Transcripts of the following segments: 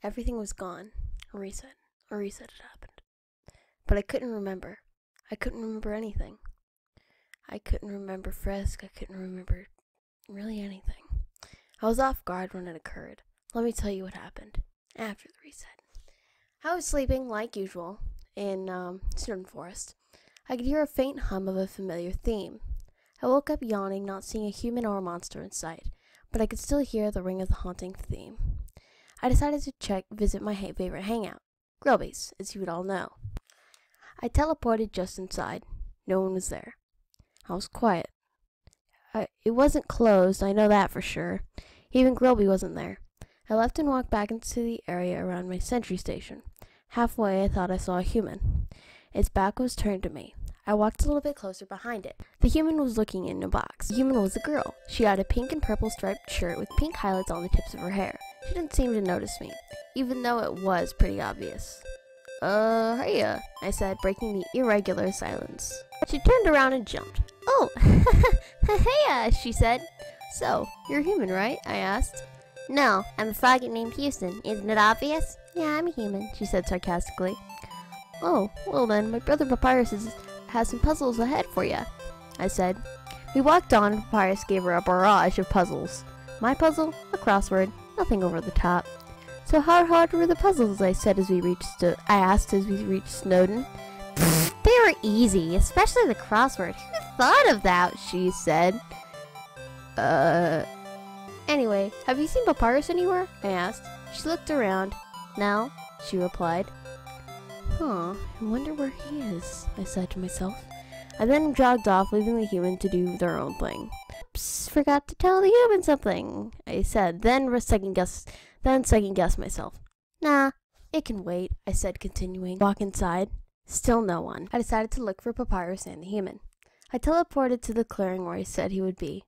Everything was gone. A reset. A reset had happened. But I couldn't remember. I couldn't remember anything. I couldn't remember Frisk. I couldn't remember really anything. I was off guard when it occurred. Let me tell you what happened after the reset. I was sleeping, like usual, in Snowden Forest. I could hear a faint hum of a familiar theme. I woke up yawning, not seeing a human or a monster in sight, but I could still hear the ring of the haunting theme. I decided to visit my favorite hangout, Grillby's, as you would all know. I teleported just inside. No one was there. I was quiet. It wasn't closed, I know that for sure. Even Grillby wasn't there. I left and walked back into the area around my sentry station. Halfway, I thought I saw a human. Its back was turned to me. I walked a little bit closer behind it. The human was looking in a box. The human was a girl. She had a pink and purple striped shirt with pink highlights on the tips of her hair. She didn't seem to notice me, even though it was pretty obvious. Hiya, I said, breaking the irregular silence. She turned around and jumped. Oh, hiya, she said. So, you're human, right? I asked. No, I'm a froggy named Houston. Isn't it obvious? Yeah, I'm a human, she said sarcastically. Oh, well then, my brother Papyrus has some puzzles ahead for you, I said. We walked on and Papyrus gave her a barrage of puzzles. My puzzle? A crossword. Nothing over the top. So how hard were the puzzles? I asked as we reached Snowden. They were easy, especially the crossword. Who thought of that? She said. Anyway, have you seen Papyrus anywhere? I asked. She looked around. No, she replied. Huh, I wonder where he is, I said to myself. I then jogged off, leaving the human to do their own thing. Oops, forgot to tell the human something, I said, then second-guessed myself. Nah, it can wait, I said, continuing. Walk inside. Still no one. I decided to look for Papyrus and the human. I teleported to the clearing where he said he would be.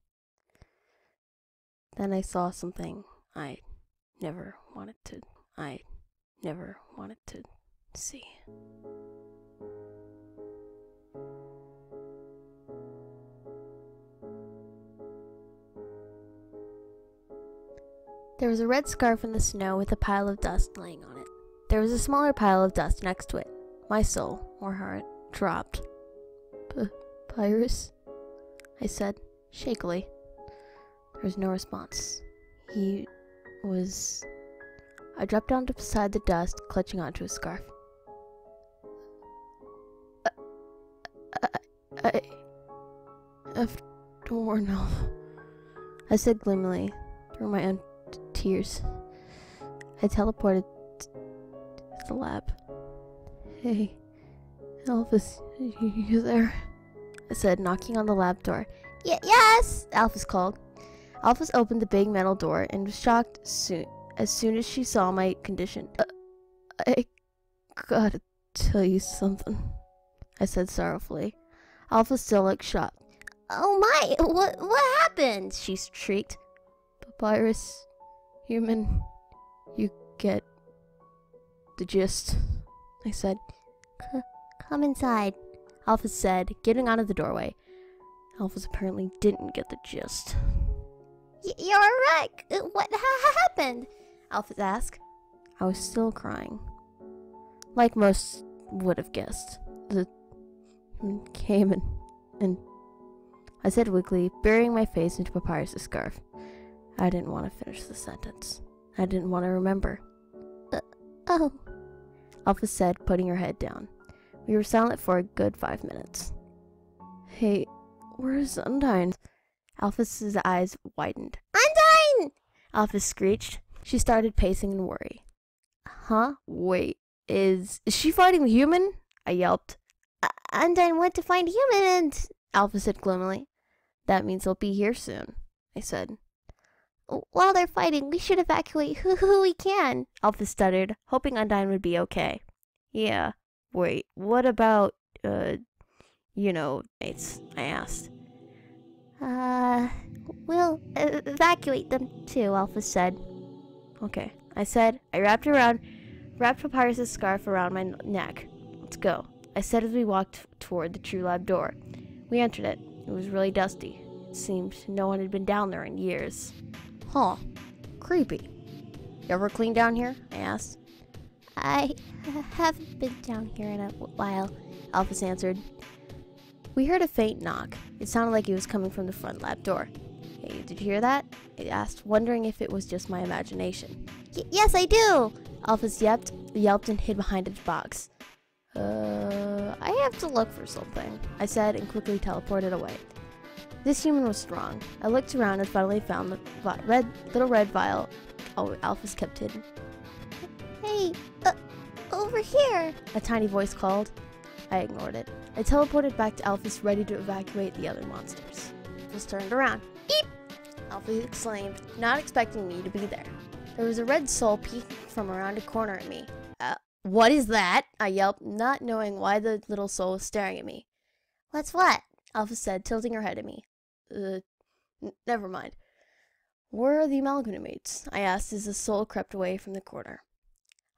Then I saw something I never wanted to see. There was a red scarf in the snow with a pile of dust laying on it. There was a smaller pile of dust next to it. My soul, or heart, dropped. Papyrus? I said, shakily. There was no response. I dropped down beside the dust, clutching onto his scarf. I don't know, I said gloomily, through my own tears. I teleported to the lab. Hey, Elvis, you there? I said, knocking on the lab door. Yes, Alphys called. Alphys opened the big metal door and was shocked as soon as she saw my condition. I gotta tell you something, I said sorrowfully. Alphys still looked shocked. Oh my, what happened? She shrieked. Papyrus, human, you get the gist, I said. Come inside, Alphys said, getting out of the doorway. Alphys apparently didn't get the gist. You're a wreck. What happened? Alphys asked. I was still crying. Like most would have guessed. The human came and I said weakly, burying my face into Papyrus' scarf. I didn't want to finish the sentence. I didn't want to remember. Oh, Alphys said, putting her head down. We were silent for a good 5 minutes. Hey, where's Undyne? Alphys' eyes widened. Undyne! Alphys screeched. She started pacing in worry. Huh? Wait, is she fighting the human? I yelped. Undyne went to find human, Alphys said gloomily. That means they'll be here soon, I said. While they're fighting, we should evacuate who we can, Alphys stuttered, hoping Undyne would be okay. Yeah, wait, what about, mates? I asked. We'll evacuate them too, Alphys said. Okay, I said. I wrapped Papyrus' scarf around my neck. Let's go, I said as we walked toward the True Lab door. We entered it. It was really dusty. It seemed no one had been down there in years. Huh. Creepy. You ever clean down here? I asked. I haven't been down here in a while, Alphys answered. We heard a faint knock. It sounded like it was coming from the front lab door. Hey, did you hear that? I asked, wondering if it was just my imagination. Yes, I do! Alphys yelped and hid behind its box. I have to look for something, I said and quickly teleported away. This human was strong. I looked around and finally found the little red vial Alphys kept hidden. Hey, over here! A tiny voice called. I ignored it. I teleported back to Alphys, ready to evacuate the other monsters. Alphys turned around. Eep! Alphys exclaimed, not expecting me to be there. There was a red soul peeking from around a corner at me. What is that? I yelped, not knowing why the little soul was staring at me. What's what? Alphys said, tilting her head at me. Never mind. Where are the amalgamates? I asked as the soul crept away from the corner.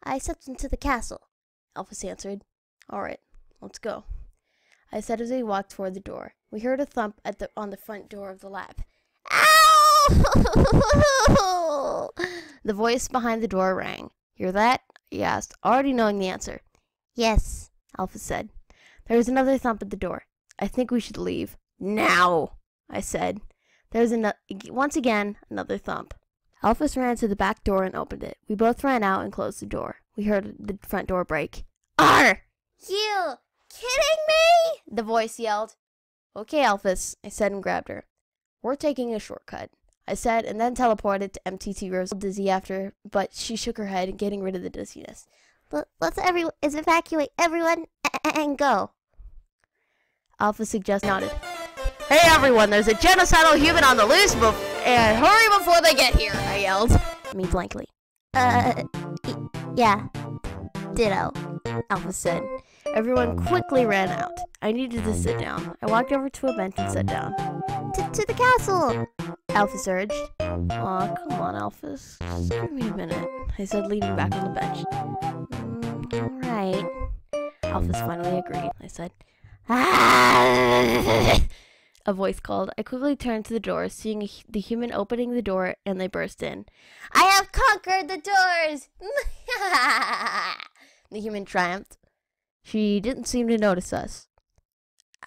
I stepped into the castle, Alphys answered. All right, let's go, I said as we walked toward the door. We heard a thump on the front door of the lab. Ow! The voice behind the door rang. Hear that? He asked, already knowing the answer. Yes, Alphys said. There was another thump at the door. I think we should leave. Now, I said. There was once again another thump. Alphys ran to the back door and opened it. We both ran out and closed the door. We heard the front door break. Arr! You kidding me? The voice yelled. Okay, Alphys, I said and grabbed her. We're taking a shortcut, I said, and then teleported to MTT Rose, dizzy after, but she shook her head, getting rid of the dizziness. Let's evacuate everyone and go. Alphys nodded. Hey everyone, there's a genocidal human on the loose, and hurry before they get here, I yelled. Me blankly. Yeah. Ditto, Alphys said. Everyone quickly ran out. I needed to sit down. I walked over to a bench and sat down. To the castle, Alphys urged. Aw, come on, Alphys. Just give me a minute, I said, leaning back on the bench. Alright. Alphys finally agreed, I said. A voice called. I quickly turned to the door, seeing the human opening the door, and they burst in. I have conquered the doors! The human triumphed. She didn't seem to notice us.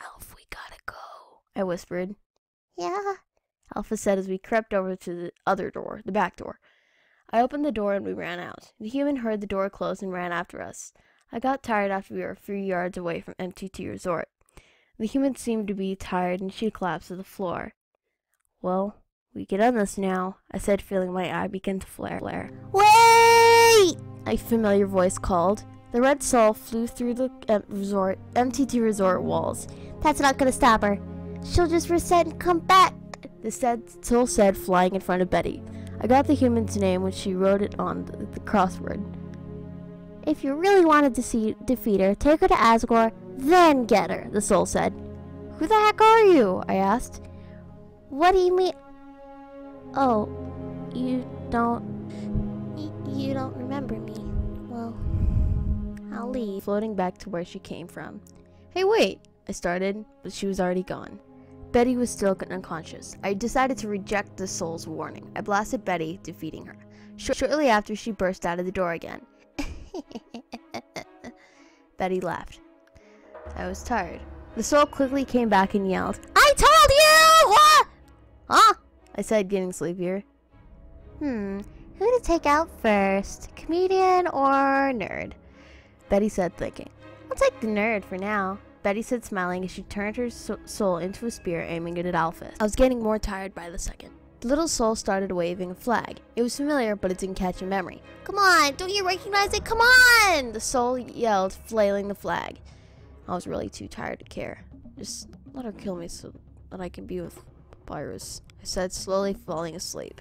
Alph, we gotta go, I whispered. Yeah, Alphys said as we crept over to the other door, the back door. I opened the door and we ran out. The human heard the door close and ran after us. I got tired after we were a few yards away from MTT Resort. The human seemed to be tired and she collapsed to the floor. Well, we can end this now, I said, feeling my eye begin to flare. Wait! A familiar voice called. The red soul flew through the MTT Resort walls. That's not gonna stop her. She'll just reset and come back, the soul said, flying in front of Betty. I got the human's name when she wrote it on the crossword. If you really wanted to defeat her, take her to Asgore, then get her, the soul said. Who the heck are you? I asked. What do you mean? Oh, you don't remember me. Well, I'll leave. Floating back to where she came from. Hey, wait, I started, but she was already gone. Betty was still unconscious. I decided to reject the soul's warning. I blasted Betty, defeating her. Shortly after, she burst out of the door again. Betty laughed. I was tired. The soul quickly came back and yelled, I told you! Huh? I said, getting sleepier. Who to take out first? Comedian or nerd? Betty said, thinking. I'll take the nerd for now. Betty said, smiling as she turned her soul into a spear, aiming it at Alphys. I was getting more tired by the second. The little soul started waving a flag. It was familiar, but it didn't catch a memory. Come on, don't you recognize it? Come on! The soul yelled, flailing the flag. I was really too tired to care. Just let her kill me so that I can be with Papyrus, I said, slowly falling asleep.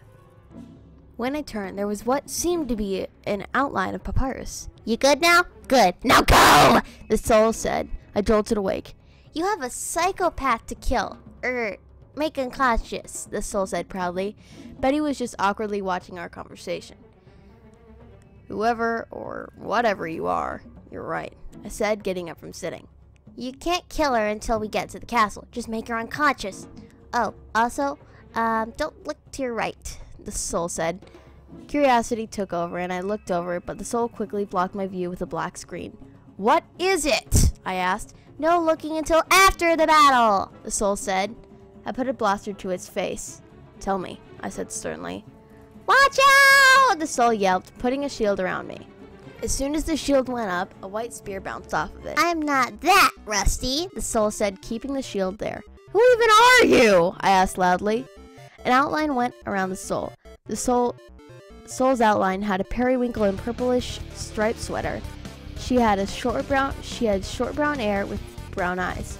When I turned, there was what seemed to be an outline of Papyrus. You good now? Good. Now go! The soul said. I jolted awake. You have a psychopath to kill. Make unconscious, the soul said proudly. Betty was just awkwardly watching our conversation. Whoever or whatever you are, you're right, I said, getting up from sitting. You can't kill her until we get to the castle. Just make her unconscious. Oh, also, don't look to your right, the soul said. Curiosity took over, and I looked over, but the soul quickly blocked my view with a black screen. "What is it?" I asked. "No looking until after the battle," the soul said. I put a blaster to its face. "Tell me," I said sternly. "Watch out!" the soul yelped, putting a shield around me. As soon as the shield went up, a white spear bounced off of it. "I'm not that rusty," the soul said, keeping the shield there. "Who even are you?" I asked loudly. An outline went around the soul. The soul's outline had a periwinkle and purplish striped sweater. She had short brown hair with brown eyes.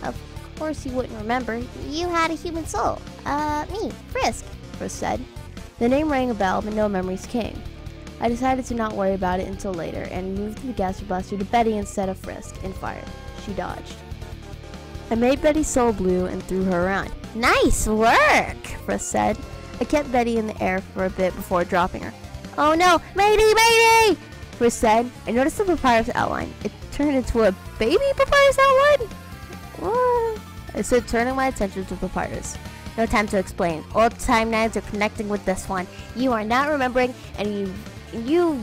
"Of course you wouldn't remember. You had a human soul. Me, Frisk," Frisk said. The name rang a bell, but no memories came. I decided to not worry about it until later and moved the gas blaster to Betty instead of Frisk and fired. She dodged. I made Betty's soul blue and threw her around. "Nice work," Frisk said. I kept Betty in the air for a bit before dropping her. "Oh no, matey, matey!" Frisk said. I noticed the papyrus outline. It turned into a baby papyrus outline? What? I said, turning my attention to the papyrus. "No time to explain. Old timelines are connecting with this one. You are not remembering, and you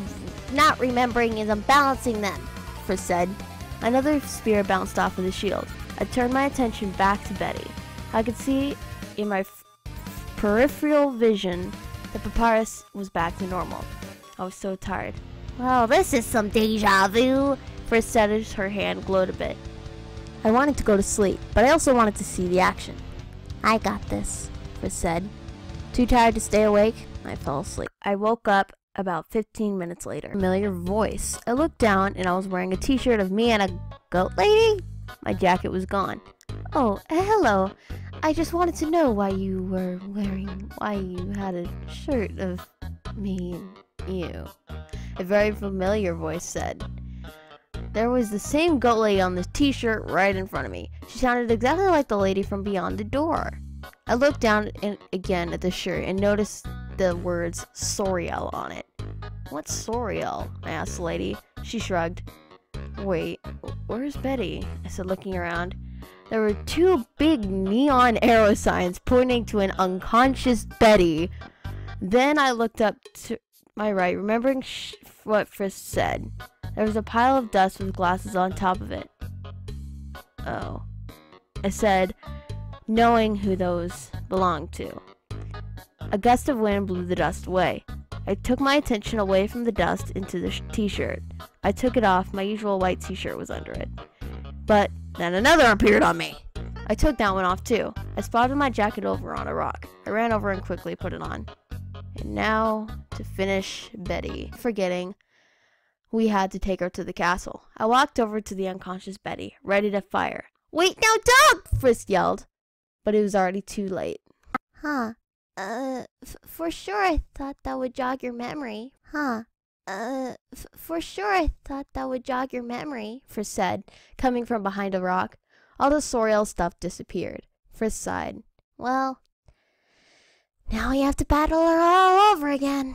not remembering is unbalancing them," Frisk said. Another spear bounced off of the shield. I turned my attention back to Betty. I could see in my peripheral vision the papyrus was back to normal. I was so tired. "Well, this is some deja vu," Frisk said as her hand glowed a bit. I wanted to go to sleep, but I also wanted to see the action. "I got this," Frisk said. Too tired to stay awake, I fell asleep. I woke up about 15 minutes later. Familiar voice. I looked down and I was wearing a t-shirt of me and a goat lady. My jacket was gone. "Oh, hello. I just wanted to know why you had a shirt of me and you," a very familiar voice said. There was the same goat lady on the t-shirt right in front of me. She sounded exactly like the lady from beyond the door. I looked down again at the shirt and noticed the words Soriel on it. "What's Soriel?" I asked the lady. She shrugged. "Wait, where's Betty?" I said, looking around. There were two big neon arrow signs pointing to an unconscious Betty. Then I looked up to my right, remembering what Frisk said. There was a pile of dust with glasses on top of it. "Oh," I said, knowing who those belonged to. A gust of wind blew the dust away. I took my attention away from the dust into the t-shirt. I took it off. My usual white t-shirt was under it. But then another appeared on me. I took that one off too. I spotted my jacket over on a rock. I ran over and quickly put it on. And now to finish Betty, forgetting we had to take her to the castle. I walked over to the unconscious Betty, ready to fire. "Wait, now don't!" Frisk yelled. But it was already too late. "Huh. For sure I thought that would jog your memory." For sure I thought that would jog your memory," Frisk said, coming from behind a rock. All the Soriel stuff disappeared. Frisk sighed. "Well, now we have to battle her all over again,"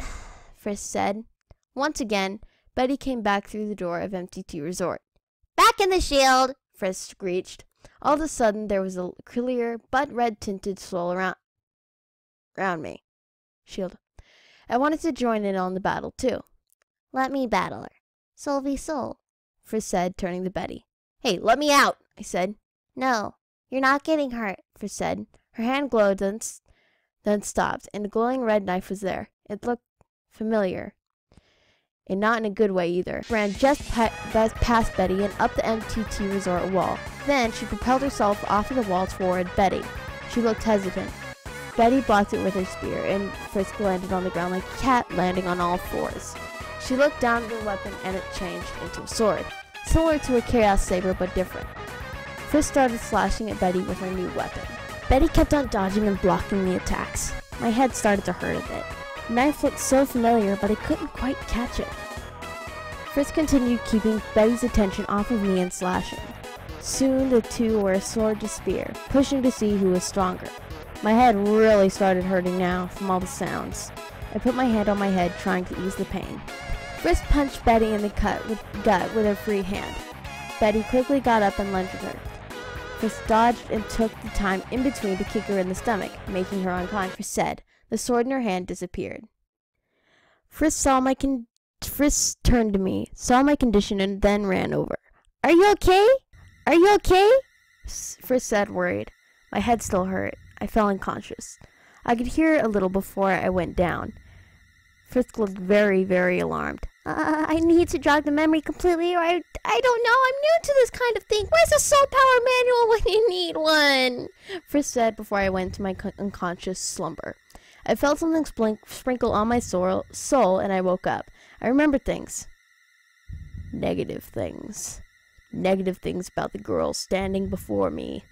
Frisk said. Once again, Betty came back through the door of Empty Tea Resort. "Back in the shield," Frisk screeched. All of a sudden, there was a clear, but red-tinted soul around me. Shield. I wanted to join in on the battle, too. "Let me battle her. Soul v soul," Frisk said, turning to Betty. "Hey, let me out," I said. "No, you're not getting hurt," Frisk said. Her hand glowed, then stopped, and a glowing red knife was there. It looked familiar, and not in a good way either. Ran just past Betty and up the MTT Resort wall. Then she propelled herself off of the wall toward Betty. She looked hesitant. Betty blocked it with her spear, and Frisk landed on the ground like a cat landing on all fours. She looked down at the weapon, and it changed into a sword, similar to a Chaos Saber but different. Frisk started slashing at Betty with her new weapon. Betty kept on dodging and blocking the attacks. My head started to hurt a bit. The knife looked so familiar, but I couldn't quite catch it. Frisk continued keeping Betty's attention off of me and slashing. Soon the two were a sword to spear, pushing to see who was stronger. My head really started hurting now from all the sounds. I put my hand on my head, trying to ease the pain. Frisk punched Betty in the gut with her free hand. Betty quickly got up and lunged at her. Frisk dodged and took the time in between to kick her in the stomach, making her unconscious. Frisk said. The sword in her hand disappeared. Frisk turned to me, saw my condition, and then ran over. Are you okay? Are you okay? Frisk said, worried. My head still hurt. I fell unconscious. I could hear a little before I went down. Frisk looked very, very alarmed. I need to jog the memory completely, or I don't know. I'm new to this kind of thing. Where's the soul power manual when you need one? Frisk said before I went to my unconscious slumber. I felt something sprinkle on my soul, and I woke up. I remembered things. Negative things. Negative things about the girl standing before me.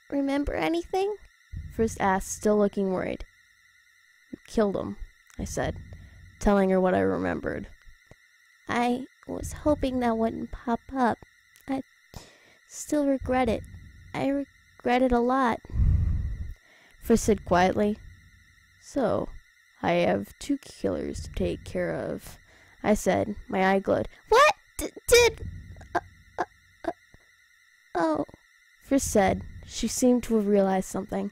Remember anything? Frisk asked, still looking worried. You killed him, I said, telling her what I remembered. I was hoping that wouldn't pop up. I still regret it. I regret it a lot. Frisk said quietly. So, I have 2 killers to take care of, I said. My eye glowed. What? Oh. Frisk said. She seemed to have realized something.